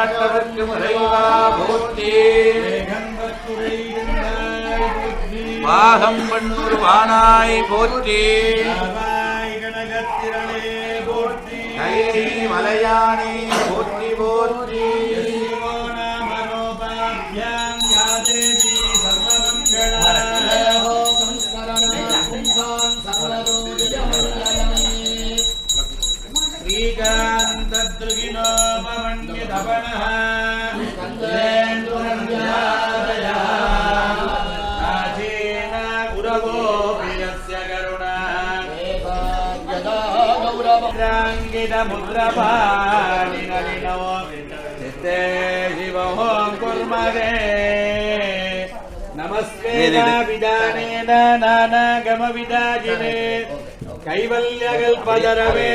காட்டவர்க்கு முறைவா போற்றி பாகம் பண்பு வானாய் போற்றி கைரி மலையானே போற்றி போற்றி नमस्ते विदानेन नानागम विदाजिने कैवल्यकल्पतरवे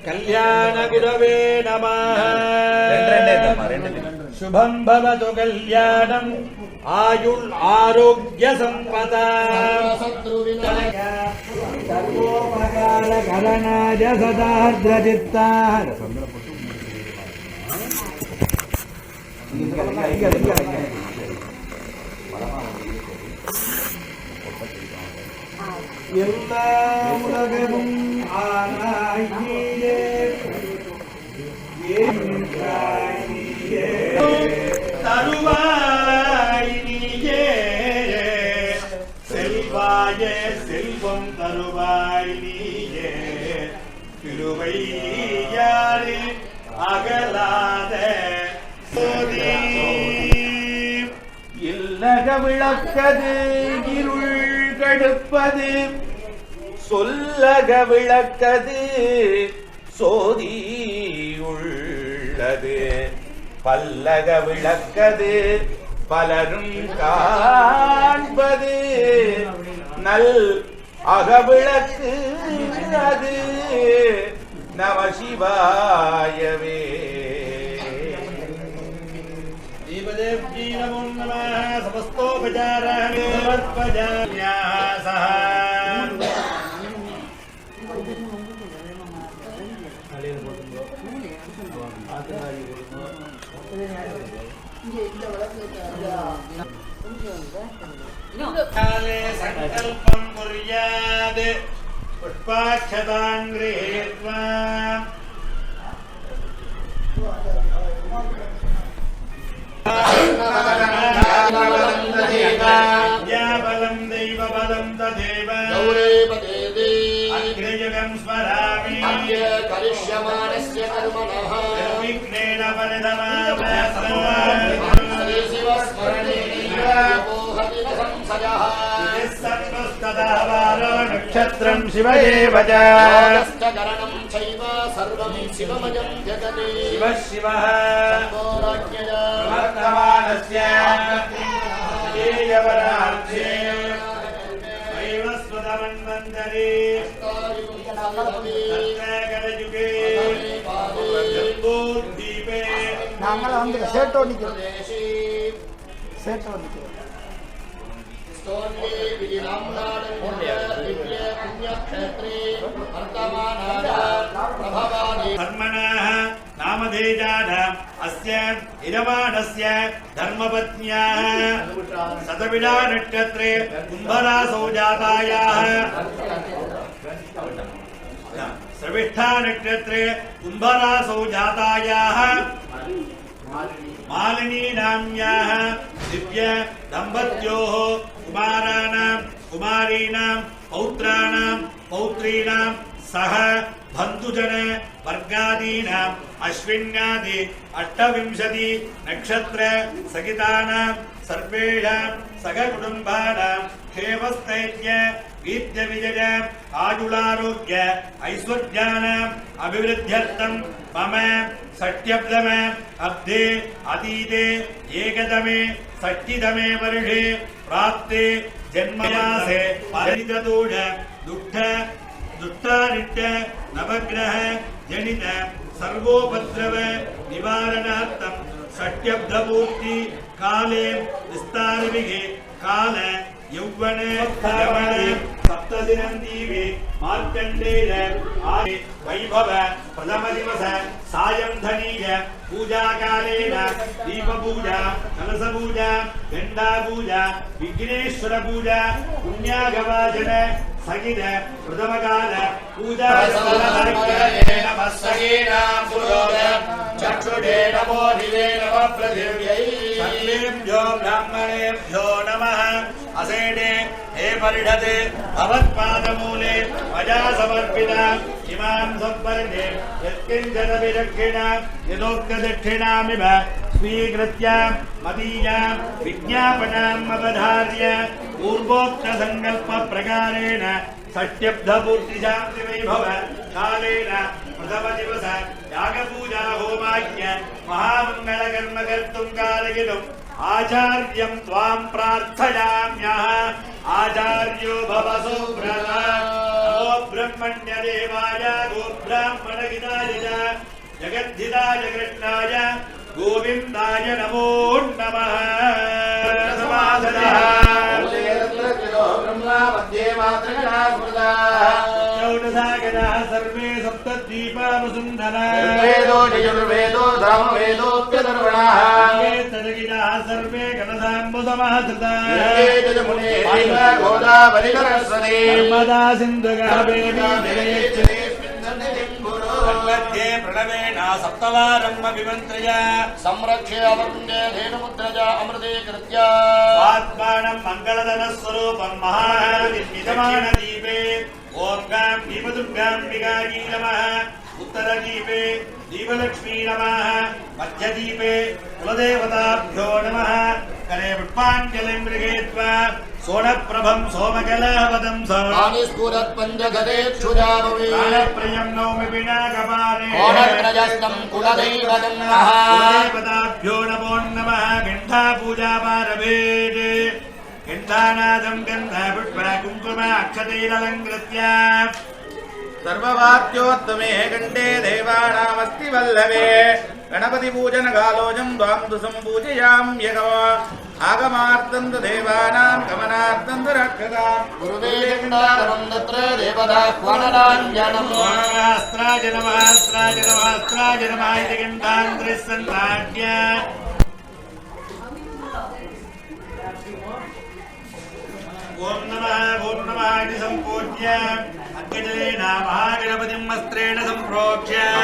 कल्याण गुरवे नमः शुभं भवतु कल्याणम् आयुर् आरोग्य संपदा सर्वोपकार करणाय सदार्द्रचित्ताः எல்லா உலகமும் ஆனாய் நீயே தருவாய் நீயே செல்வாயே செல்வம் தருவாய் நீயே திருவையாறு அகலாத இல்லக விளக்கது இருள் கடுப்பது சொல்லக விளக்கது சோதி உள்ளது பல்லக விளக்கது பலரும் காண்பது நல் அகவிளக்கு அது நம சிவாயவே दीपदेव्जी नमो नमः समस्तोपचारः संकल्पं कुर्यात् पुष्पाक्षतां गृहीत्वा बलं दैव बलं तदेव अग्रयुगं स्मरामि करिष्यमाणस्य कर्मणः विघ्नेन परिणमामि नक्षत्रं शिवदेव गणनं चैव सर्वं शिवमयं जगति शिव शिवः वर्तमानस्य देवराज्ये वैवस्वतमन्वन्तरे तत्रकलयुगे जम्बूद्वीपे நாங்கள வந்து சேட்டோ நிக்கிறோம் சேட்டோ நிக்கிறோம் स्तोत्रे विधिनाम्नादन्य दिव्य पुण्यक्षेत्रे वर्तमानानां प्रभवानि कर्मणः नामधेयाः अस्य इरवाणस्य धर्मपत्न्याः शतविडा नक्षत्रे कुम्भरासौ जातायाः श्रविष्ठा नक्षत्रे कुम्भरासौ जातायाः मालिनी नाम्याः दिव्य दम्पत्योः कुमाराणां कुमारीणां पौत्राणां पौत्रीणां सह बन्धुजन वर्गादीनाम् अश्विन्यादि 28 नक्षत्र सहितानां सर्वेषां सगकुटुम्बानां क्षेमस्थैर्य वीर्य विजय आयुरारोग्य ऐश्वर्याणाम् अभिवृद्ध्यर्थं मम षष्ट्यब्दम अब्धे अतीते एकतमे षष्टितमे वर्षे प्राप्ते जन्ममासे परितदोष दुष्ट दुष्टानित्य नवग्रह जनित सर्वोपद्रव निवारणार्थं षष्ट्यब्दपूर्ति काले विस्तारविगे काल यौवन यमन सप्तदिनन्दीवे मार्कण्डेय आदि वैभव प्रथम दिवस सायं धनीय पूजा कालेन दीप पूजा कलश पूजा गंडा पूजा विघ्नेश्वर पूजा पुण्यागवाचन सहित प्रथम काल पूजा चक्षुषे नमो दिवे नमः पृथिव्यै सर्वेभ्यो ब्राह्मणेभ्यो नमः असेने हे परिषदे भवत्पादमूले मया समर्पिता इमां सम्पर्णे यत्किञ्चन विदक्षिणा यदोक्तदक्षिणामिव स्वीकृत्य मदीयां विज्ञापनाम् अवधार्य पूर्वोक्तसङ्कल्पप्रकारेण षष्ट्यब्धपूर्तिशान्तिवैभव कालेन प्रथमदिवस यागपूजा होमाख्य महामङ्गलकर्म कर्तुं कारयितुम् आचार्यं त्वां प्रार्थयाम्यः आचार्यो भव सुव्रतः नमो ब्रह्मण्यदेवाय गोब्राह्मणहिताय च जगद्धिताय कृष्णाय गोविन्दाय नमो नमः सर्वे सप्तद्वीपावसुन्धरा सर्वे गणसाम्बुसमहृताः नर्मदा सिन्धुमध्ये प्रणवेन सप्तवारम् विमन्त्रय संरक्ष्य अवरुण्ये धेनुमुद्रज अमृतीकृत्य आत्मानं मङ्गलधनस्वरूपं महानिर्मितमानदीपे ॐ गां दीपदुर्गाम्बिकायै नमः उत्तरदीपे दीपलक्ष्मी नमः मध्यदीपे कुलदेवताभ्यो नमः करे पुष्पाञ्जलिं गृहीत्वा सोनप्रभं सोमकलावतं स्फुरत् पञ्चगदेक्षुजाभवे प्राणप्रियं नौमि पिनाकपाले कोणप्रजस्तं कुलदैवतं नमः कुलदेवताभ्यो नमो नमः घण्टापूजापारभेत् घण्टानादं गन्धपुष्प कुङ्कुम अक्षतैरलङ्कृत्य सर्ववाद्योत्तमे कंठे देवानामस्ति वल्लभे गणपति पूजन कालोजं द्वां सम्पूजयाम्यगम आगमार्तन्त देवानां गमनार्तन्त रक्षताम् गुरुवे गण्डारं तत्र देवताह्वाननाञ्जनम् अस्त्राय नमः अस्त्राय नमः अस्त्राय नमः इति घण्टान्त्रिस्सन्नाट्य ॐ नमः इति सम्पूज्य अग्निजलेन महागणपतिं वस्त्रेण सम्प्रोक्ष्य ॐ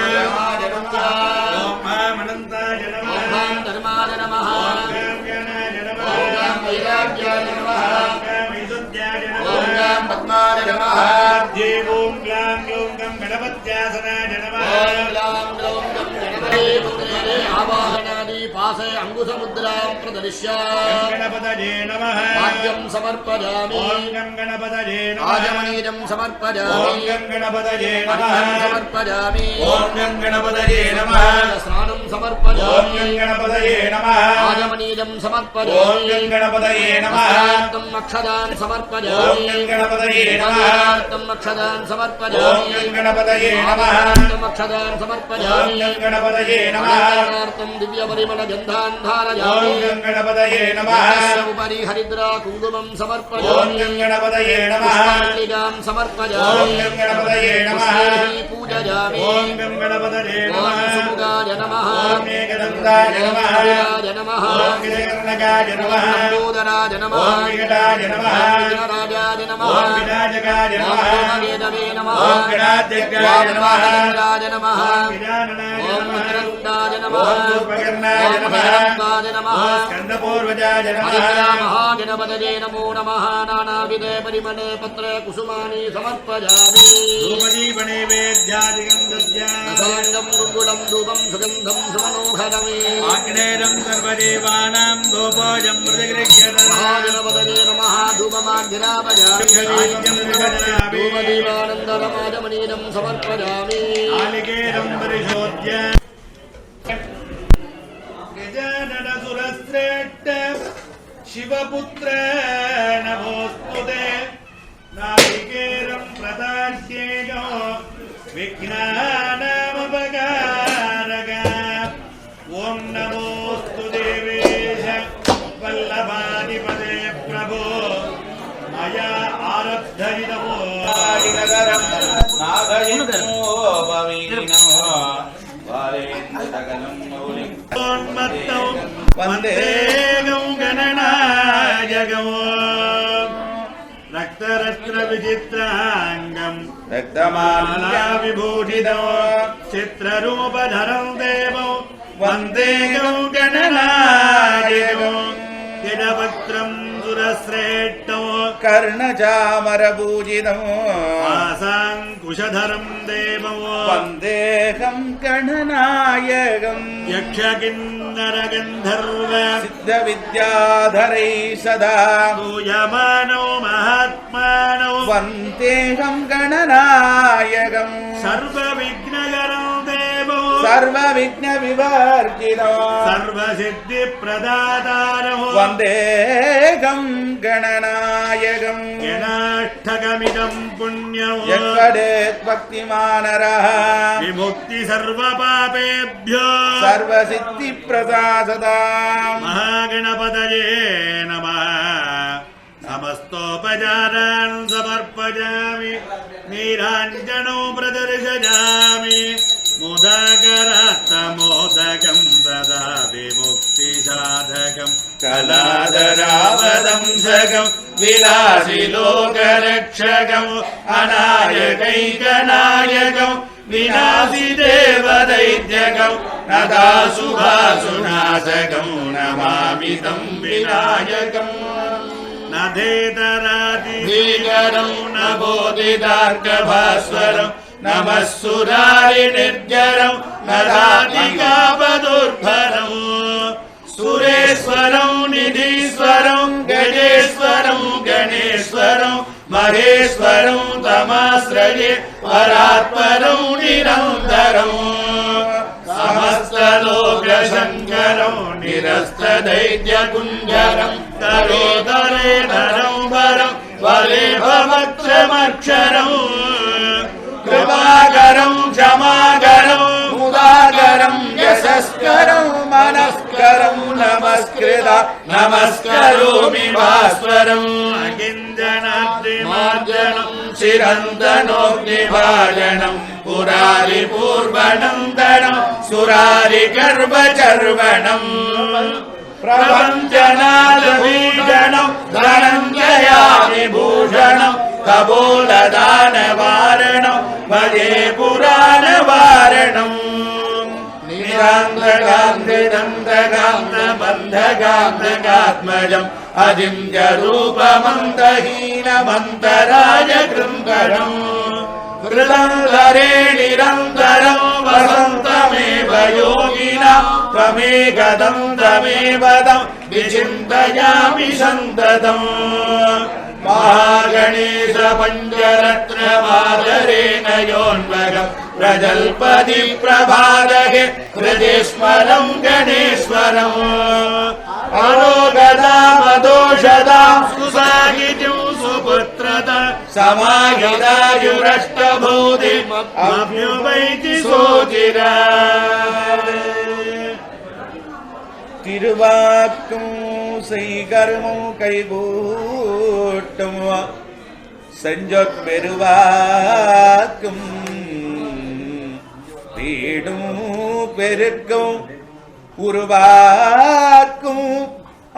महामनन्ताय नमः धर्माय नमः ॐ ज्ञानाय नमः वैराग्याय नमः ॐ विशुद्ध्याय ॐ नमः पद्माय नमः देवों ग्लां यों गं गणपत्यासनाय नमः आवाहनादि पासे अंगुसमुद्रां प्रदर्श्य गणपतये नमः वाद्यं समर्पयामि ॐ गणपतये नमः आजमनीयं समर्पयामि ॐ गणपतये नमः समर्पयामि ॐ गणपतये नमः स्नानं ॐ समर्पयामि गणपतये नमः आजमनीयं समर्पयामि ॐ गणपतये नमः तं अक्षदान् समर्पयामि ॐ गणपतये नमः तं अक्षदान् ॐ समर्पयामि गणपतये नमः तं अक्षदान् ॐ समर्पयामि गणपतये नमः तं दिव्यपरिमलगन्धान् धारयामि ॐ गणपतये नमः तस्य उपरि हरिद्रा कुङ्कुमं ॐ समर्पयामि गणपतये नमः पुष्पाञ्जलिं समर्पयामि ॐ गणपतये नमः पुष्पैः पूजयामि ॐ गणपतये ॐ नमः सुमुखाय नमः ॐ एकदन्ताय नमः कपिलाय नमः ॐ विजयकर्णकाय नमः लम्बोदराय नमः ॐ विकटाय नमः विघ्नराजाय नमः ॐ विनायकाय नमः धूमकेतवे नमः ॐ गणाध्यक्षाय नमः वामभागराय नमः ॐ विजाननाय ॐ नमः वक्रतुण्डाय नमः ॐ धूपकर्णाय ॐ नमः हेरम्बाय नमः ॐ स्कन्दपूर्वजाय नमः महागणपतये नमो नमः नानाविधे परिमले पत्रे कुसुमानि समर्पयामि धूपदीपनैवेद्यादिकं दद्या रसायनं गुङ्गुलं धूपं सुगन्धं सुमनोहरमे आग्नेयं सर्वदेवानां धूपोऽयं प्रतिगृह्यते महागणपतये नमः धूपमाग्निरापयामि धूपदीपानन्दरमाजमनीयं समर्पयामि आलिकेरं परिशोध्य गजाननसुरश्रेष्ठ शिवपुत्र नमोऽस्तुते नालिकेरं प्रदास्येयो विघ्नानामपकारक ॐ नमोऽस्तु देवेश वल्लभाधिपते प्रभो சங்கரம் நாகயஜ்ஞோபவீனோ வாரேந்திரகலம் மௌலிம் வந்தேகம் கணநாயகம் ரக்தரத்ன விசித்ராங்கம் ரக்தமாலா விபூஷிதம் சித்ரரூபதரம் தேவம் வந்தேகம் கணநாயகம் இடபக்திரம் சுரஸ்ரேஷ்டம் கர்ணச்சாமரபூஜிதம் ஆசாங்குஷதரம் தேவம் வந்தேகம் கணநாயகம் யக்ஷகின்னர கந்தர்வ சித்த வித்யாதரை சதா பூயமானோ மகாத்மானோ வந்தேகம் கணநாயகம் சர்வ விக்னகரம் தேவோ சர்வ விக்ன விவர்ஜிதோ சர்வ சித்தி பிரதாதாரோ வந்தேகம் கணநாயகம் யனாஷ்டகமிதம் புண்ணியம் யக்கடேத் பக்திமானரஹ விமுக்தி சர்வ பாபேभ्यो சர்வ சித்தி பிரசாததாம் மகாகணபதயே நமः समस्तोपचारान् समर्पयामि नीराञ्जनो प्रदर्शयामि मुदाकरात्तमोदकं ददा विमुक्तिसाधकं कलादरावदंशकं विलासिलोकरक्षकम् अनायकैकनायकं विनाशिदेवदैत्यकं नदाशुभासुनाशकं नमामि तं विनायकम् न धेतरादिभीकरं न बोधितार्कभास्वरं नमः सुरारिनिर्जरं न धातिकापदुर्भरं सुरेश्वरं निधीश्वरं गजेश्वरं गणेश्वरं महेश्वरं तमाश्रये परात्परं निरन्तरं समस्तलोकशङ्करं निरस्तदैत्यकुञ्जरं तरोदरेधरं वरं वलेभवक्षमक्षरं कृपाकरं क्षमाकरं मुदाकरं यशस्करं मनस्करं नमस्कृत नमस्करोमि भास्वरम् अकिञ्चनाद्रिमार्जनं चिरन्तनोऽग्निभाजनं पुरारिपूर्वनन्दनं सुरारिगर्भचर्वणम् प्रपञ्चनादभीषणं धनञ्जयाविभूषणं कपोलदानवारणं भजे पुराणवारणम् निरान्तकान्तदन्तकान्तबन्धकान्तकात्मजम् अजिञ्जरूपमन्तहीनमन्तराय कृन्तरम् कृतन्धरे निरन्तरं वसन्तमेव योगिना त्वमेकदं तमेव तं विचिन्तयामि सन्ततम् महागणेश पञ्चरत्नमादरेण योन्वगं प्रजल्पति प्रभादहे हृदिस्मरं गणेश्वरम् अरोगदामदोषदां सुसागित्युं सुपुत्रता समाहितायुरष्टभूतिमभ्युपैति सोचिरा திருவாக்கும் செய்கர்மம் கைகூட்டும் செஞ்சொற் பெருவாக்கும் வீடும் பெருக்கும் உருவாக்கும்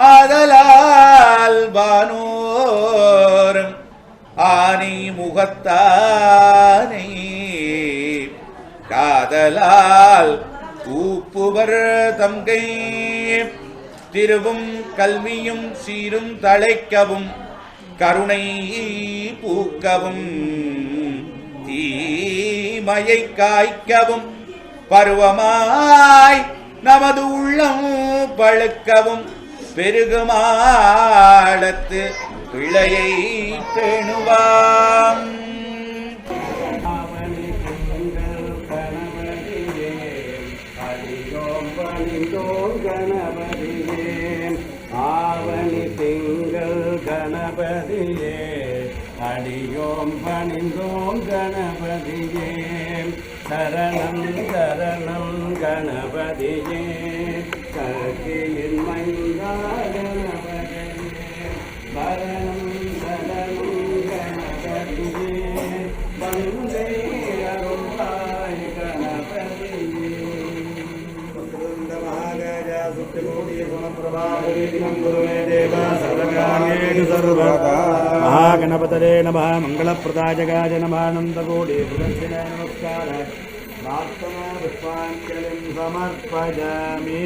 ஆதலால் வானோரும் ஆனை முகத்தானை காதலால் கூப்புவர் தங்கை திருவும் கல்வியும் சீரும் தழைக்கவும் கருணை பூக்கவும் தீமையை காய்க்கவும் பருவமாய் நமது உள்ளம் பழுக்கவும் பெருகுமாடத்து பிள்ளையை பேணுவாம் ஆவணி திங்கள் கணபதியே அடியோம் பணிந்தோம் கணபதியே சரணம் சரணம் கணபதியே கற்கையின் மைந்தா கணபதியே சரணம் சரணம் கணபதியே महागणपतये नमः मंगलप्रदायकाय नमः नन्दकोटि नमस्कार प्रार्थना पुष्पाञ्जलिं समर्पयामि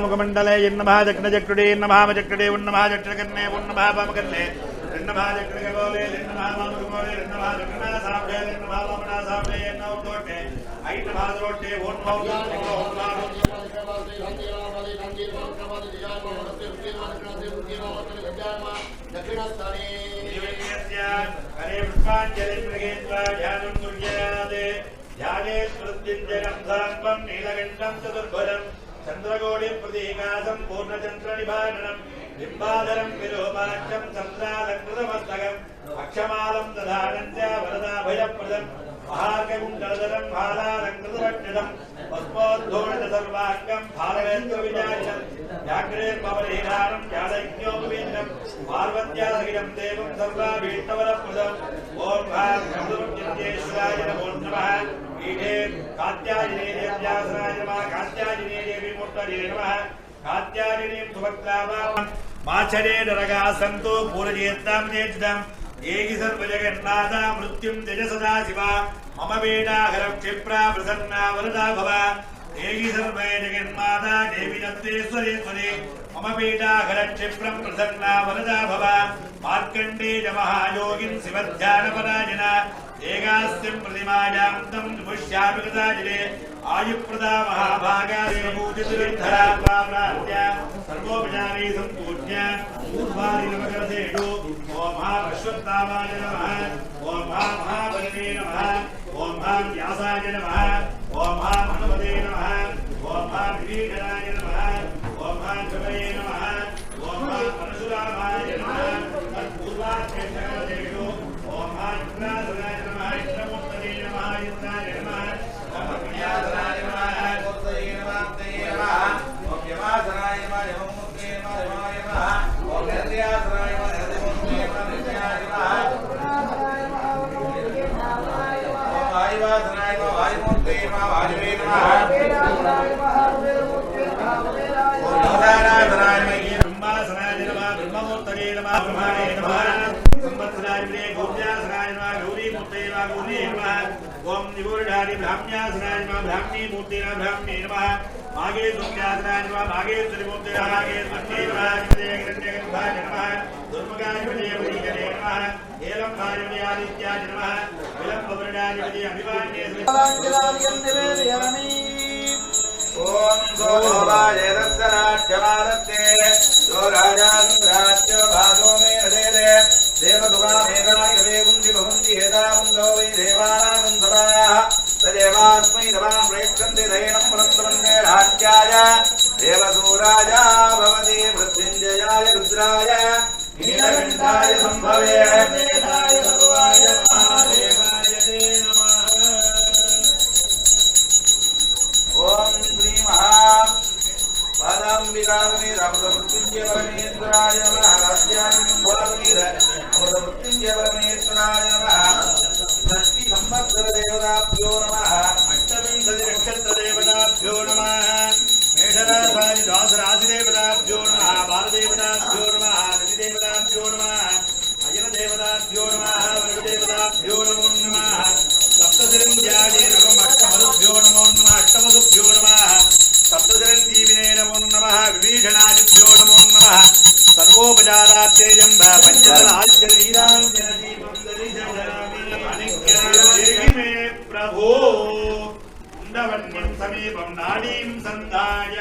मुखमंडले नमः जक्नजक्रुडे नमः जक्रुडे नमः जक्रकन्ने नमः पामकन्ने नमः जक्रकबोले नमः पामकबोले नमः जक्रना सामने नमः पामना सामने नौ तोटे आई नमः रोटे वोन मौला दक्षिणस्थाने हरे पुष्पांजलि प्रगेत्वा ध्यानं कुर्यादे ध्याने स्मृत्युञ्जयं साम्बं नीलकण्ठं चतुर्भुजं चन्द्रकोटि प्रतीकासं पूर्णचन्द्रनिभाननं बिम्बाधरं विलोमाक्षं चन्द्रालङ्कृतमस्तकम् अक्षमालं दधानं च वरदाभयप्रदं महार्घकुण्डलधरं हालालङ्कृतरक्षितं पद्मोद्धोषित सर्वाङ्गं फालवेन्द्रविजातं व्याघ्रेर्मवलीधानं व्यादैज्ञोपवीन्द्रं पार्वत्यासहितं देवं सर्वाभीष्टवरप्रदम् ॐ भागवतेश्वराय नमो नमः ईडे कात्यायिने देव्यासनाय नमः कात्यायिने देवी मूर्तये नमः कात्यायिनीं सुभक्तावां माचरे नरगाः सन्तु पूरयेत्तां चेत्तां येहि सर्वजगन्नाथा मृत्युं त्यज सदा शिवा मम वेदाहर क्षिप्रा प्रसन्ना वरदा भव येहि सर्वे जगन्माता देवी दत्तेश्वरेश्वरी मम वेदाहर क्षिप्रं प्रसन्ना वरदा भव मार्कण्डेय महायोगिन् शिवध्यानपरायण एकास्यं प्रतिमायां तं पुष्यामि कृताजिने आयुप्रदा महाभागा देवपूजितविद्धरा प्राप्य सर्वोपचारे सम्पूज्य ऊर्ध्वानि नमकरसेषु ॐ अश्वत्थामाय नमः ॐ महाबलवे नमः ॐ व्यासाय नमः ॐ हनुमते नमः ॐ विभीषणाय नमः ॐ शबरे नमः ॐ परशुरामाय नमः तत्पूर्वाख्येषु ॐ विघ्नासनाय नमः इन्द्रमूर्तये नमः इन्द्राय नमः ॐ अग्न्यासनाय नमः मूर्तये नमः ॐ यमासनाय नमः यममूर्तये नमः यमाय नमः ॐ हृदयासनाय नमः हृदयमूर्तये नमः हृदयाय नमः वायुवासनाय नमः वायुमूर्तये नमः वायुवे नमः ब्रह्मासनाय नमः ब्रह्ममूर्तये नमः ब्रह्माणे नमः संवत्सराय गौर्यासनाय नमः गौरीमूर्तये नमः गौरी नमः ओम निगूढ़ारि ब्राह्म्यासनाय नमः ब्राह्मी मूर्तये नमः ब्राह्मी नमः मागे सुख्यासनाय नमः मागेश्वरी मूर्तये नमः मागेश्वरी नमः हिरण्यगर्भाय नमः दुर्मुखाधिपतये वरीकरे नमः हेलम्भाधिपतये आदित्याय नमः विलम्बवर्णाधिपतये अभिवान्ये ओम सोभाय रक्तराज्यमादत्ते जो राजान्द्राज्य भागो मे हृदे देवदुगा मेघनाय देवुंदि भवन्ति हेदामुन्दो वै देवानां सभायाः भवे वेदाय सर्वाय महादेवाय ते नमः। ओम श्री महा पादाम्बिकाग्निर अमृतमृत्युंजय परमेश्वराय नमः। राज्याग्निर्भोगनिर अमृतमृत्युंजय परमेश्वराय नमः। षष्ठी संवत्सर देवताभ्यो नमः। अष्टविंशति नक्षत्र देवताभ्यो नमः। मेषराशि द्वादशराशि देवताभ्यो नमः। बालदेवताभ्यो नमः। नदीदेवताभ्यो नमः। अजनदेवताभ्यो नमः। वरुणदेवताभ्यो नमो नमः। सप्तशिरञ्जाये नमः। अष्टमरुभ्यो नमो नमः। अष्टमधुभ्यो नमः। सप्तचिरञ्जीविने नमो नमः। विभीषणादिभ्यो नमो नमः। सर्वोपचारात्ययं पञ्चदलाज्यलीलाञ्जनदीपं दरिशधरामि मे प्रभो कुण्डवन्यं समीपं नाडीं सन्धाय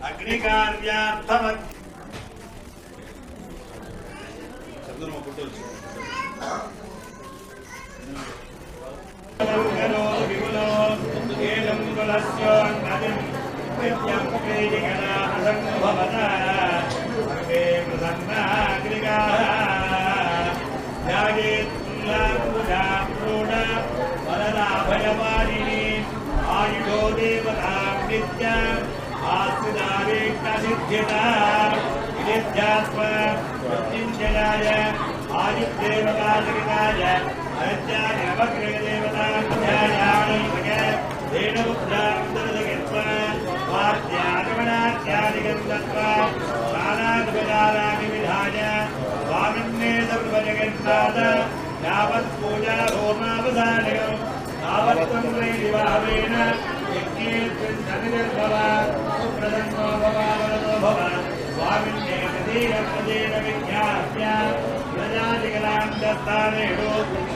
अग्निकार्यार्थमत् विपुलो एनं कुलस्य नदिं नित्यं प्रेरिगणा असङ्भवता सर्वे प्रसन्नाग्निकाः ध्यायेत् तुल्याम्बुजाम्रूढ वरदाभयवारिणी आयुधो देवतां नित्यम् आस्तिदावेक्षसिद्ध्यता मृत्युञ्जयाय आयुर्देवताजगिताय अत्याय नवग्रहदेवताभ्यायाणि धेनुपुत्रान्तर्जगित्वा वाद्यागमनात्यादिगन्धत्वा स्नानादिपचाराणि विधाय स्वामिन्ने सर्वजगन्नाथ यावत् पूजा होमावसानकम् तावत्त्वं वैदिवाहेन यज्ञेऽर्भव सुप्रसन्नो भव वरदो भव स्वामिन्ने तदीयपदेन विज्ञाप्य प्रजादिगलां दत्तानेषु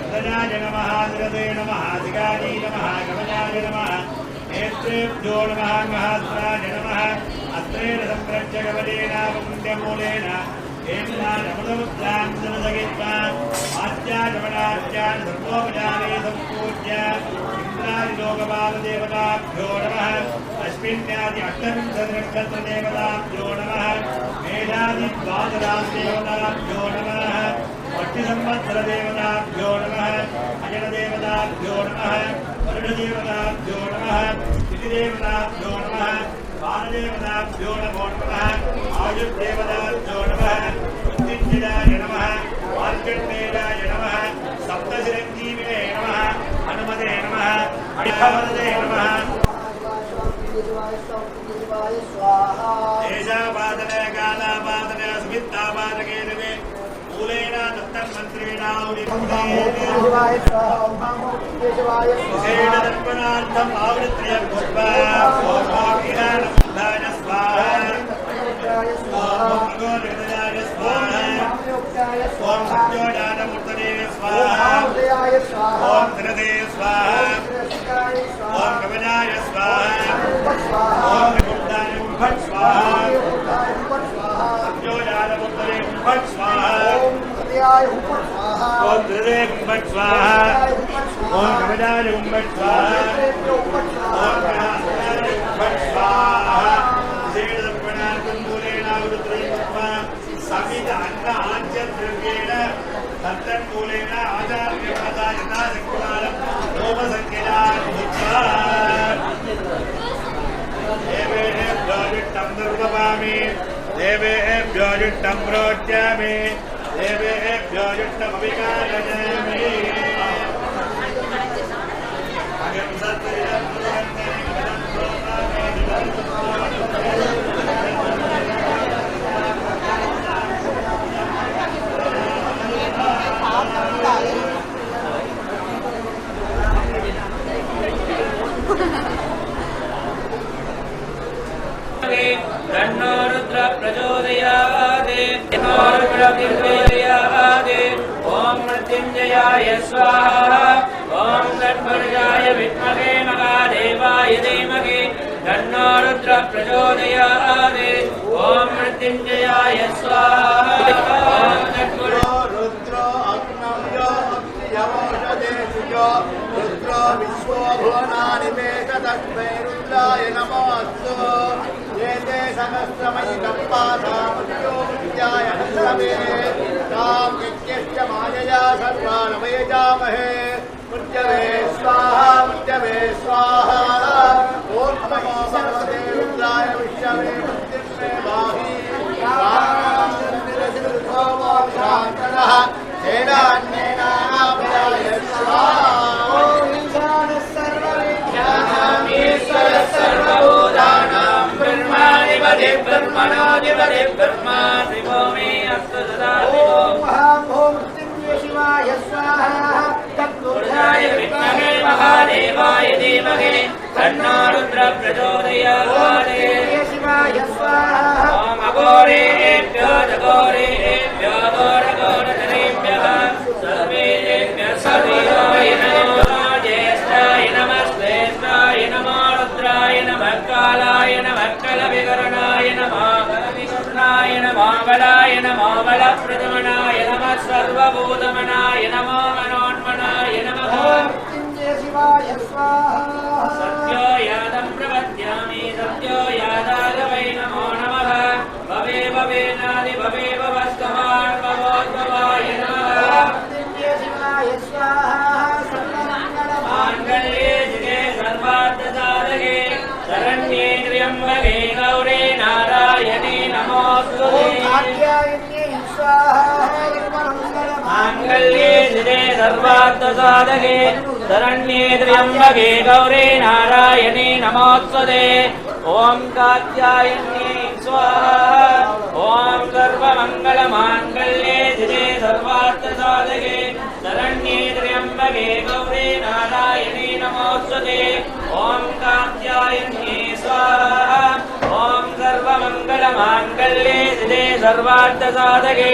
प्रजाय नमः दिगते नमः दिगायै नमः गमनाय नमः नेत्रेभ्यो नमः महस्राय नमः अस्त्रेण सम्प्रज्य गमनेन पुण्यमूलेन हेम्नानमृतमुद्रान्तरसहित्वा आद्यागमनाद्यान् सर्वोपचारे सम्पूज्य इन्द्रादिलोकपालदेवताभ्यो नमः अश्विन्यादि अष्टविंशतिनक्षत्रदेवताभ्यो नमः मेधादिद्वादशादेवताभ्यो नमः पट्टिसंवत्सरदेवताभ्यो नमः अजनदेवताभ्यो नमः वरुणदेवताभ्यो नमः तिथिदेवताभ्यो नमः बालदेवताभ्यो नमो नमः आयुर्देवताभ्यो नमः मृत्युञ्जयाय नमः मार्कण्डेयाय नमः सप्तचिरञ्जीविने नमः हनुमते नमः अडिखवरदे नमः देशापादने कालापादने सुवित्तापादके नमे मूलेन दत्तमन्त्रेण विशेषदर्पणार्थम् आवृत्य पुष्पा ओमाभिरानमुद्धाय स्वाहा ओम भगवद्गीताय स्वाहा ओम सत्योजानमूर्तये स्वाहा ओम धनदे स्वाहा ओम कवचाय स्वाहा ओम निकुम्भाय फट् स्वाहा सत्योजानमूर्तये फट् स्वाहा ओम धनदे फट् स्वाहा ओम कवचाय फट् स्वाहा ओम कवचाय फट् स्वाहा समित अन्न आज्यद्रव्येण तत्तन्मूलेन आचार्यमाता यथाशक्तिमानं होमसंख्यया भूत्वा देवेभ्यो जुष्टं निर्वपामि देवेभ्यो जुष्टं प्रोच्यामि देवेभ्यो जुष्टमभिकारयामि अयं सत्यं तन्नो रुद्र प्रचोदयात् ओम मृत्युंजयाय स्वाहा ओम तत्पुरुषाय विद्महे महादेवाय धीमहि तन्नो रुद्र प्रचोदयात् ओम मृत्युंजयाय स्वाहा ओम तत्पुरुषाय रुद्रो अग्नयो अग्नियवोषधेषु रुद्रो विश्वो भुवनानि वेदतस्मैरुद्राय नमोऽस्तु एते सहस्रमयितं पादामुद्यो विद्याय हस्तवे तां यज्ञश्च मायया सर्वान् वयजामहे मुद्यवे स्वाहा मुद्यवे स्वाहा ॐ नमो भगवते रुद्राय विष्णवे मुद्दिर्मे वाहि शान्तनः तेनान्येनाभयाय स्वाहा ॐ ईशानः सर्वविद्यानामीश्वरः सर्वभूतानां ब्रह्माधिपति ब्रह्मणोऽधिपति ब्रह्मा शिवो मे अस्तु सदा ॐ शिवाय स्वाहा तत्पुरुषाय विद्महे महादेवाय धीमहि तन्नो रुद्रः प्रचोदयात् शिवाय स्वाहा ॐ अघोरेभ्यो जघोरेभ्यो घोरघोरधरेभ्यः सर्वेभ्यः सर्वाय नमो ज्येष्ठाय नमस्तेष्ठाय नमो रुद्राय नमः कालाय नमः कलविकरणाय नमः कलविकरणाय नमो बलाय नमो बलप्रदमनाय नमः सर्वभूतमनाय नमो मनोन्मनाय नमः शिवाय स्वाहा सत्यो यादं प्रपद्यामि सत्यो यादागवै नमो नमः भवे भवेनादि भवे भवस्तमान् भवोद्भवाय नमः शिवाय स्वाहा सर्वमङ्गलमाङ्गल्ये शिवे सर्वार्थसाधके शरण्ये त्र्यम्बके गौरी नारायणी नमोऽस्तुते माङ्गल्ये शिवे सर्वार्थसाधके शरण्ये त्र्यम्बके गौरी नारायणी नमोऽस्तुते ॐ कात्यायन्ये स्वाहा ॐ सर्वमङ्गलमाङ्गल्ये शिवे सर्वार्थसाधके शरण्ये त्र्यम्बके गौरी नारायणी नमोऽस्तुते ॐ कात्यायन्ये स्वाहा ॐ सर्वमङ्गलमाङ्गल्ये शिवे सर्वार्थसाधके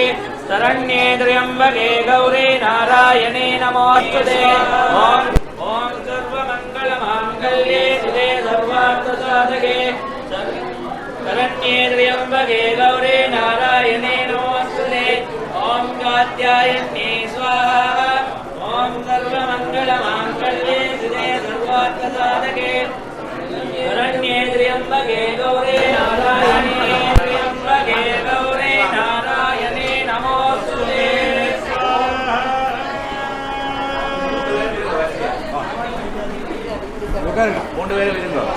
शरण्ये त्र्यम्बके गौरी नारायणी नमोऽस्तुते ॐ सर्वमङ्गलमाङ्गल्ये शिवे सर्वार्थसाधके शरण्ये त्र्यम्बके गौरी नारायणी नमोऽस्तुते ॐ कात्यायन्ये स्वाहा ॐ सर्वमङ्गलमाङ्गल्ये शिवे सर्वार्थसाधके शरण्ये त्र्यम्बके गौरी नारायणी त्र्यम्बके गौरी नारायणी नमोऽस्तुते மூன்று பேர் இருந்தோம்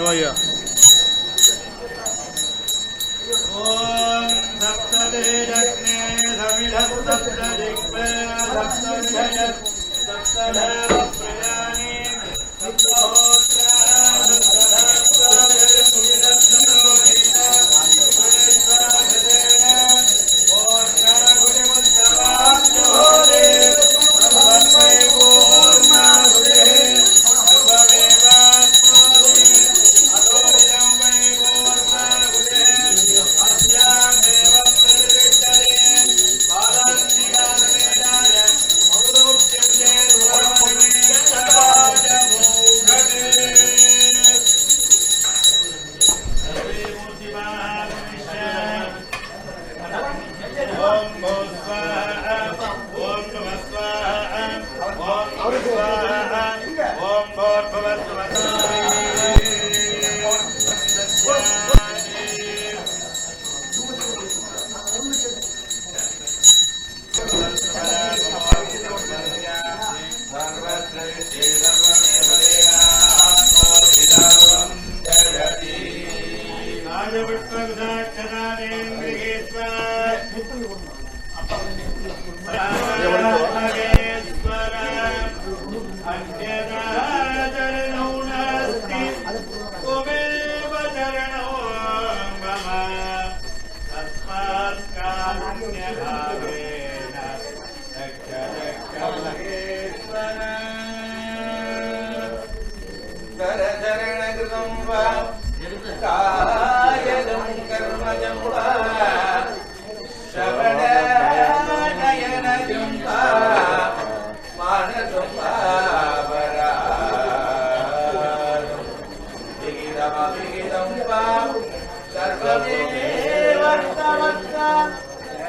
शिवाय ओम सप्तदेजग्ने समिधः सप्तदिक्पे सप्तविजय सप्तदेव प्रजानि सप्तहोत्रा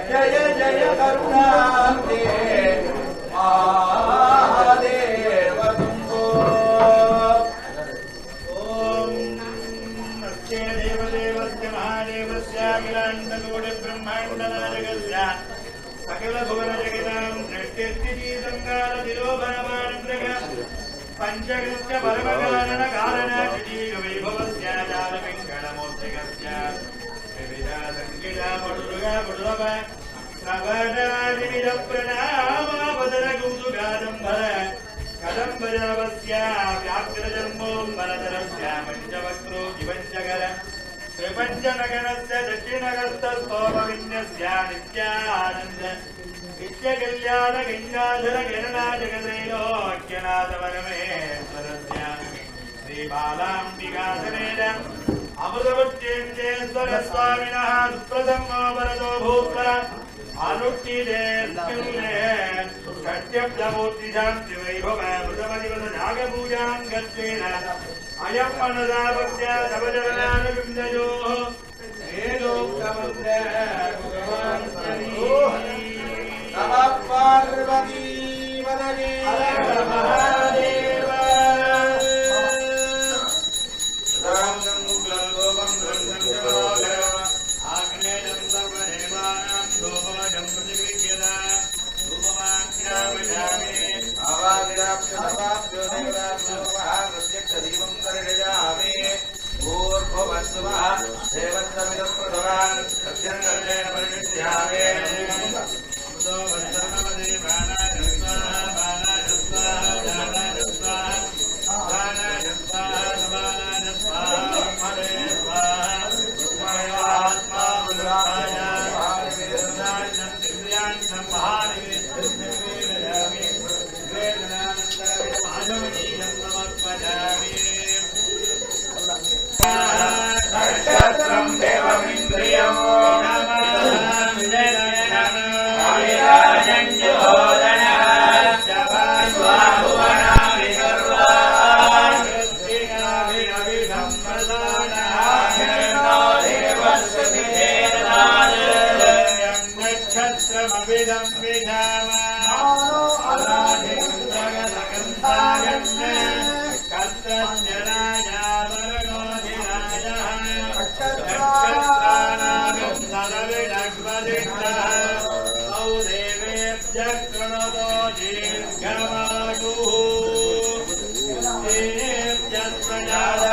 जय जय करुणाब्धे महादेव तुंगो ओम नमस्ते देवदेवस्य महादेवस्य अखिलाण्डकोटि ब्रह्माण्डनायकस्य सकल भुवन जगतां दृष्टिस्थिति संहार तिरोभन पाणिग्रह पंचकृत्य परमकारण कारण जटीक वैभवस्य जाल वेङ्कटमूर्तिकस्य विविधा संकीर्णा पडुरुगा पडुरव नवदादिविध प्रणामावदर कौतुकादम्बर कदम्बरवस्य व्याघ्रजन्मोम्बरधरस्य पञ्चवक्त्रो दिवञ्जकर त्रिपञ्चनगणस्य दक्षिणगस्तस्तोमविन्यस्य नित्यानन्द नित्यकल्याण गङ्गाधर गणनाजगदैलोक्यनाथ परमेश्वरस्य श्रीबालाम्बिकासनेन अमृतवृत्तेन्द्रेश्वर स्वामिनः सुप्रसन्नो वरदो भूत्वा अनुष्ठिते षट्यब्दमूर्तिशान्ति वैभव मृतमदिवस नागपूजां गत्वेन अयं मनसा भक्त्या तवचरणानुविन्दयोः वेदोक्तमन्त्र नमः पार्वती वदने महादेव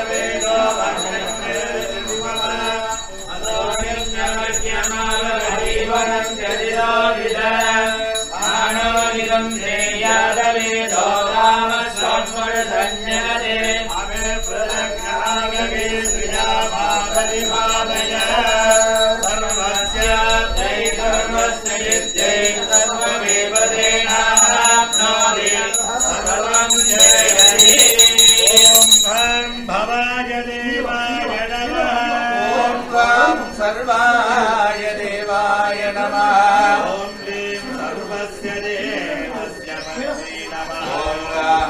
वेदो सर्वाय देवाय नमः ॐ ह्रीं सर्वस्य देवस्य पत्नी नमः ॐ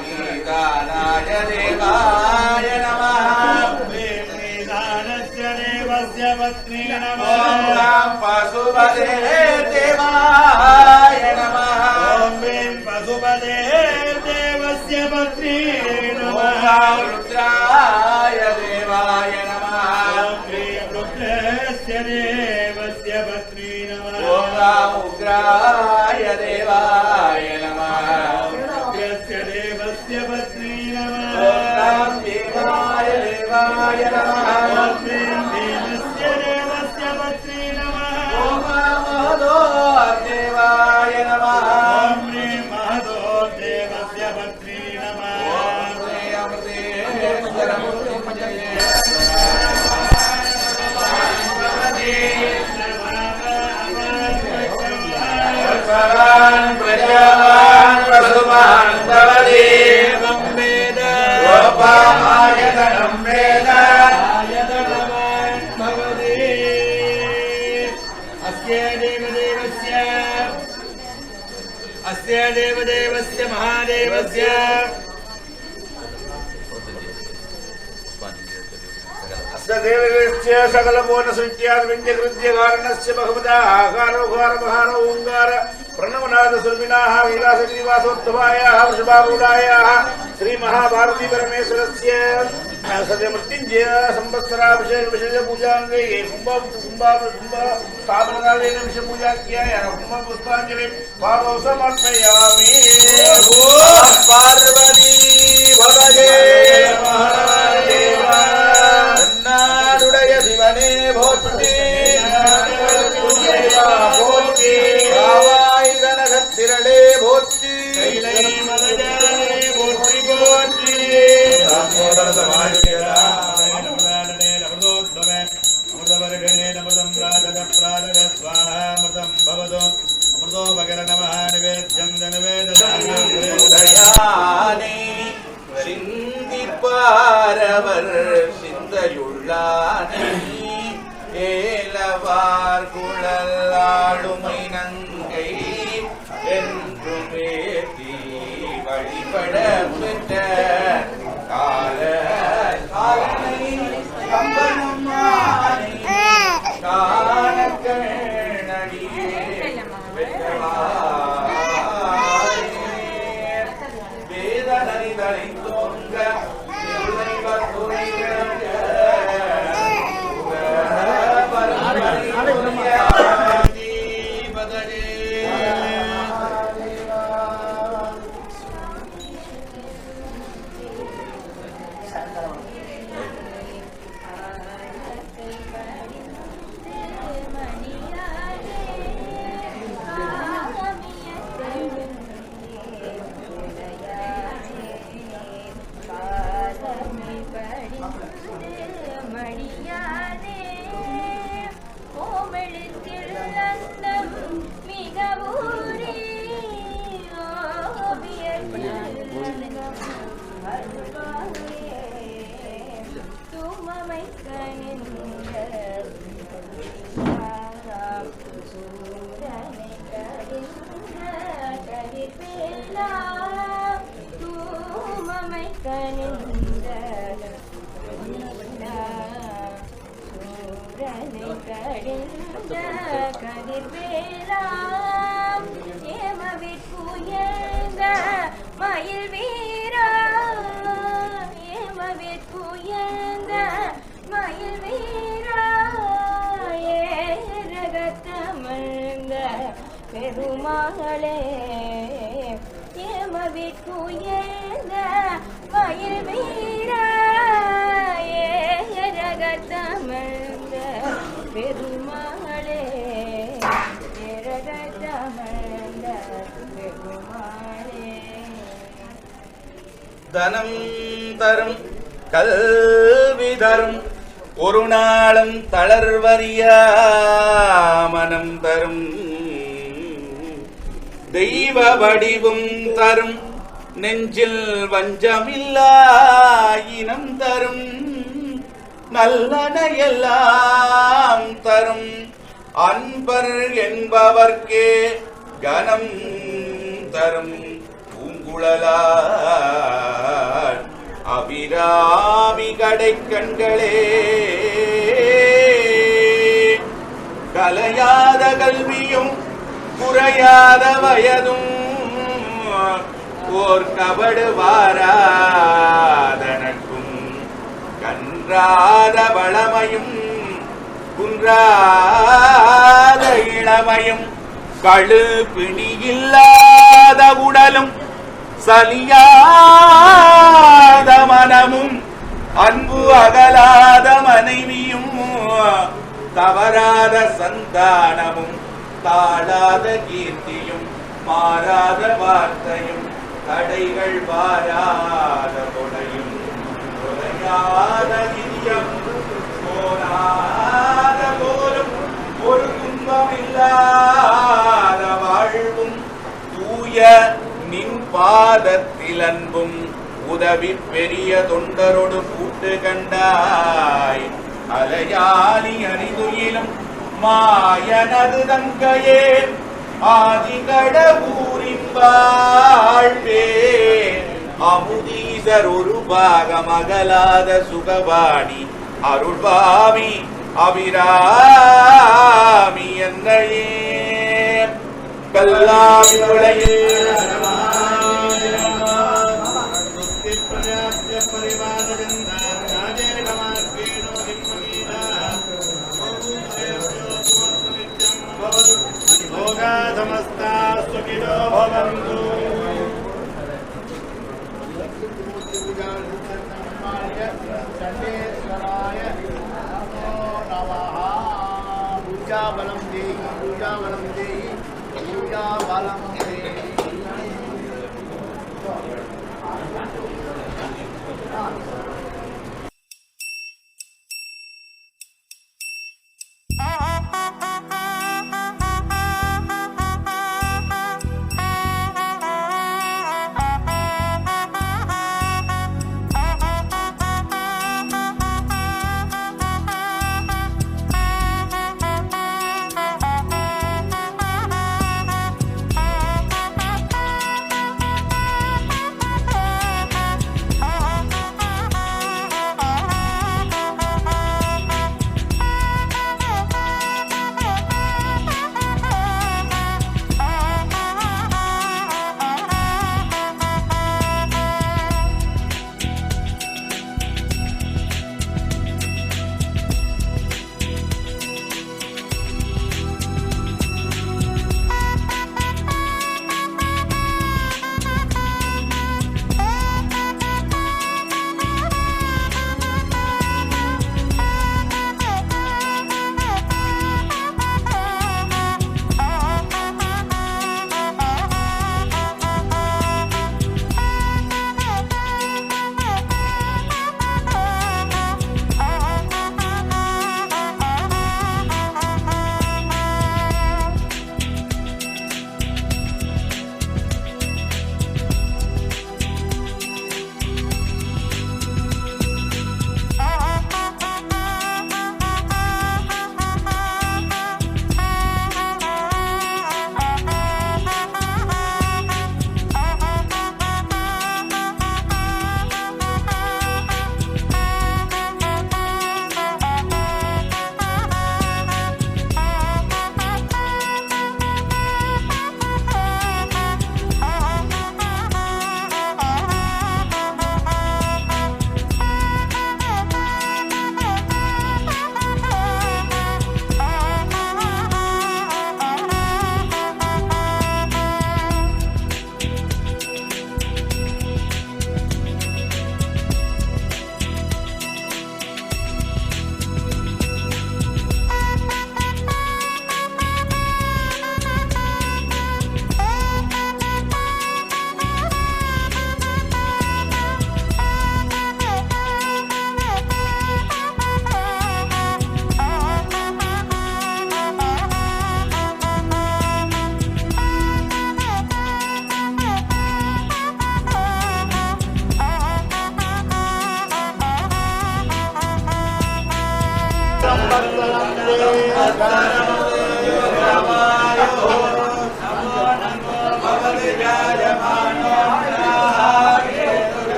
मीदानाय देवाय नमः ह्रीं मीदानस्य देवस्य पत्नी नमः ॐ पशुपते देवाय नमः ॐ ह्रीं पशुपते देवस्य पत्नी नमः ॐ रुद्राय देवाय नमः ॐ ह्रीं रुद्रस्य देवस्य पत्नी नमः ॐ उग्राय देवाय नमः उग्रस्य देवस्य पत्नी नमः ॐ भीमाय देवाय नमः ॐ ह्रीं भीमस्य देवस्य पत्नी नमः ॐ महदो देवाय नमः ॐ ह्रीं महदो देवस्य पत्नी नमः प्रजावान् पशुमान् भवति वेद गोपायतनं वेद आयतनवान् भवति अस्य देवदेवस्य महादेवस्य देवस्य सकलपूर्णसृत्याद्विन्द्यकृत्यकारणस्य भगवता आकारोघारमहार ओङ्कार प्रणवनाथ सुर्मिनाः विलासगिरिवासोत्थवायाः वृषभारूढायाः श्रीमहाभारती परमेश्वरस्य सत्यमृत्युञ्जय संवत्सराभिषेक विशेष पूजाङ्गैः कुम्भ स्थापनकालेन विषपूजाख्यायाः कुम्भ पुष्पाञ्जलिं पादौ समर्पयामि पार्वती भवते महादेवा நாடுடைய சிவனே போற்றி போற்றி காவாய் கனகத்திரளே போற்றி போற்றி போற்றி अमृतम प्रातः स्वाहामृतम भवतो अमृतो भगर नमः निवेद्यं தயானே சிந்திப்பாரவர் சிந்தையுள்ளானே ஏலவார் குழலாளுமை நங்கை என்றும் ஏத்தி வழிபட பெற்ற கால காலனை கம்பனும் காணக்கண்ணடியே வேதனை தலை தோன்ற மயில் வீரா ஏமவிற்குயர்ந்த மயில் வீரா ஏரகத்தமர்ந்த பெருமகளே ஏமவிற்குயர்ந்த மயில் வீரா பெருமாளே ஏரகத்தமர்ந்த பெருமாளே தனம் தரும் கல்வி தரும் ஒரு நாளும் தளர்வறிய மனம் தரும் தெய்வ வடிவும் தரும் நெஞ்சில் வஞ்சமில்லா இனம் தரும் நல்லன எல்லாம் தரும் அன்பர் என்பவர்க்கே கனம் தரும் பூங்குழலார் அபிராமி கடை கண்களே கலையாத கல்வியும் குறையாத வயதும் ஓர் கபடு வாராத நட்பும் கன்றாத வளமையும் குன்றாத இளமையும் கழு பிணியில்லாத உடலும் சலியாத மனமும் அன்பு அகலாத மனைவியும் தவறாத சந்தானமும் தாழாத கீர்த்தியும் மாறாத வார்த்தையும் தடைகள் வாராத கொடையும் குறையாத நிதியம் போராத போலும் ஒரு துன்பமில்லாத வாழ்வும் தூய நின் பாதத்தில் அன்பும் உதவி பெரிய தொண்டரோடு கூட்டு கண்டாய் அலையாளி அணிதுயிலும் மாயனது தங்கையே ஆதிகடவூரின் வாழ்வே அமுதீசர் ஒரு பாகம் அகலாத சுகவாணி அருள்பாவி அபிராமி என்னையே கல்லாவி உலகே समस्ता सुखिनो भवन्तु चंडेश्वराय नमो नमः पूजा बलम देहि पूजा बलम देहि पूजा बलम देहि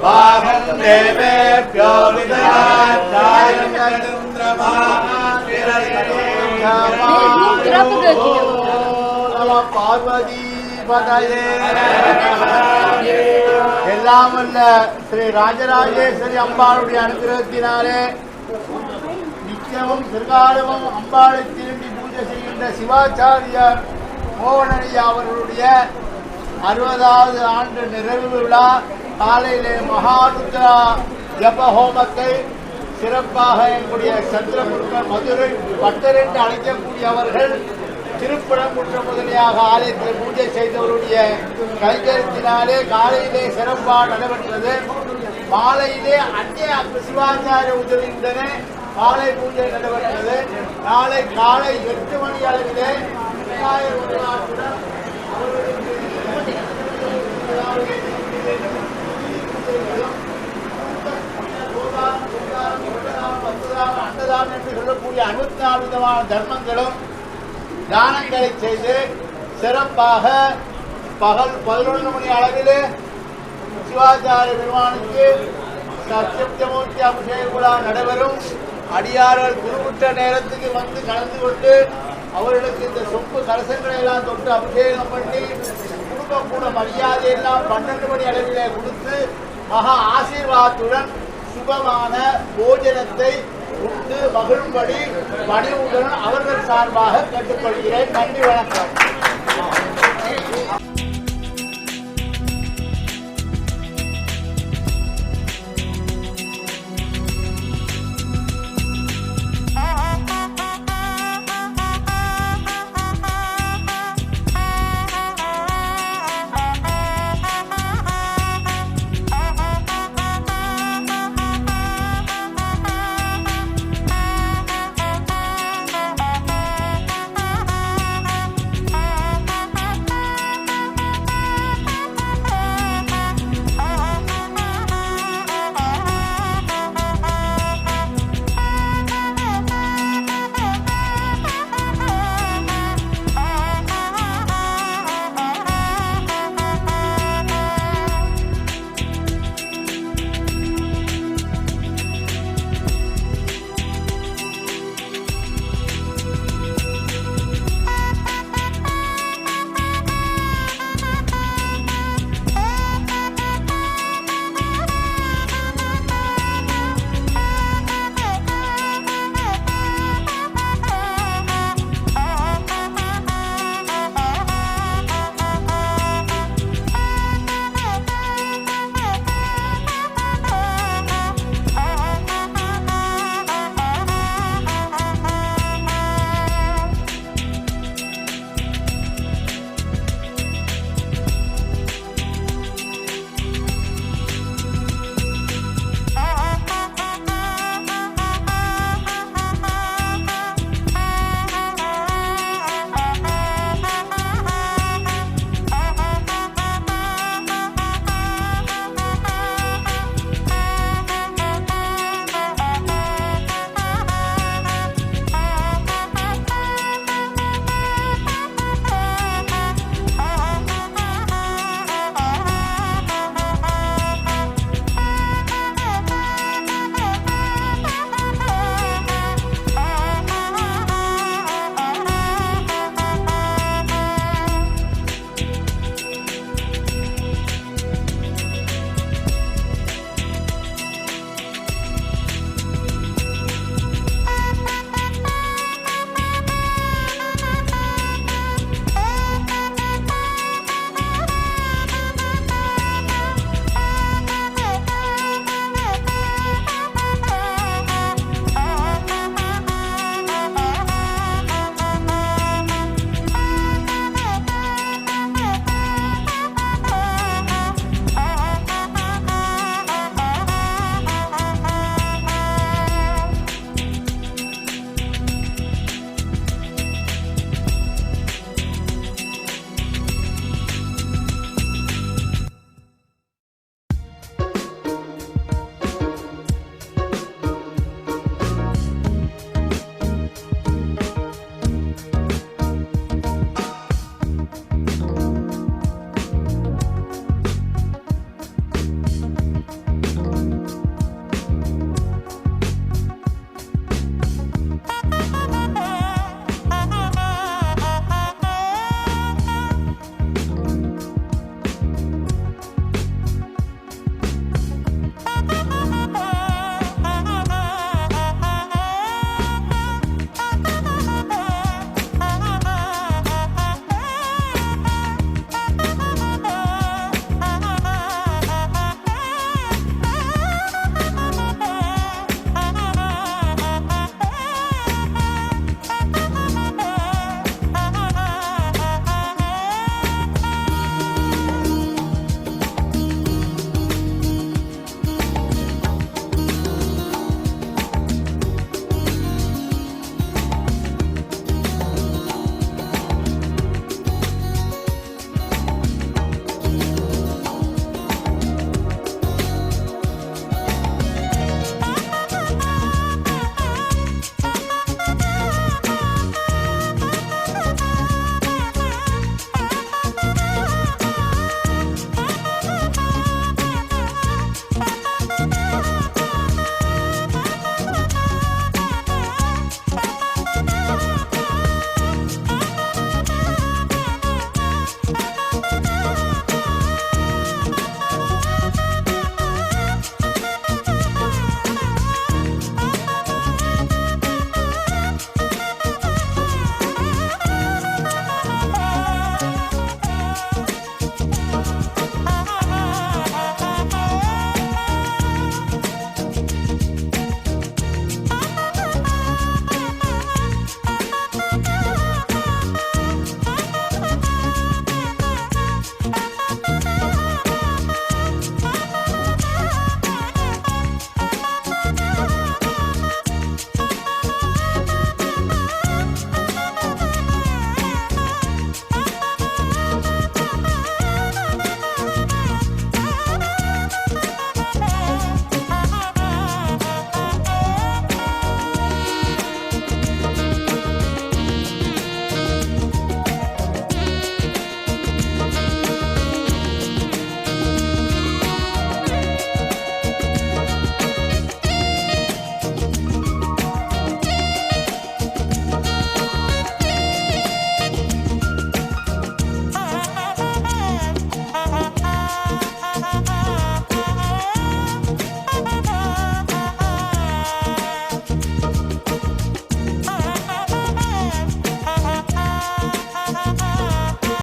பாகம் தேவேப்யோ பார்வதி பதயே எல்லாம் வல்ல ஸ்ரீ ராஜராஜேஸ்வரி அம்பாளுடைய அனுகிரகத்தினாலே நிச்சயமும் சிறுகாலமும் அம்பாளை திரும்பி பூஜை செய்கின்ற சிவாச்சாரியார் மோகனய்யா அவர்களுடைய 60வது ஆண்டு நிறைவு விழா காலையிலே மகாருத்ரா ஜப ஹோமத்தை சிறப்பாக எங்களுடைய சந்திரமுருகன் மதுரை பட்டர் என்று அழைக்கக்கூடியவர்கள் திருப்பரங்குன்ற முதலியாக ஆலயத்தில் பூஜை செய்தவருடைய கைகருத்தினாலே காலையிலே சிறப்பாக நடைபெற்றது. மாலையிலே அன்னைய சிவாச்சாரிய உதவியுடனே காலை பூஜை நடைபெற்றது. நாளை காலை 8 மணி அளவிலே விநாயகர் அன்னதானம் என்று சொல்லக்கூடிய 64 விதமான தர்மங்களும் தானங்களை செய்து சிறப்பாக பகல் 11 மணி அளவிலே சிவாச்சாரிய பெருமானுக்கு சத்தியமூர்த்தி அபிஷேக விழா நடைபெறும். அடியார்கள் குறிப்பிட்ட நேரத்துக்கு வந்து கலந்து கொண்டு அவர்களுக்கு இந்த சொப்பு கலசங்களை எல்லாம் தொட்டு அபிஷேகம் பண்ணி குடும்பக்கூட மரியாதை எல்லாம் 12 மணி அளவிலே கொடுத்து மகா ஆசீர்வாதத்துடன் சுபமான போஜனத்தை உண்டு மகிழும்படி பணிவுடன் அவர்கள் சார்பாக கேட்டுக்கொள்கிறேன். நன்றி, வணக்கம்.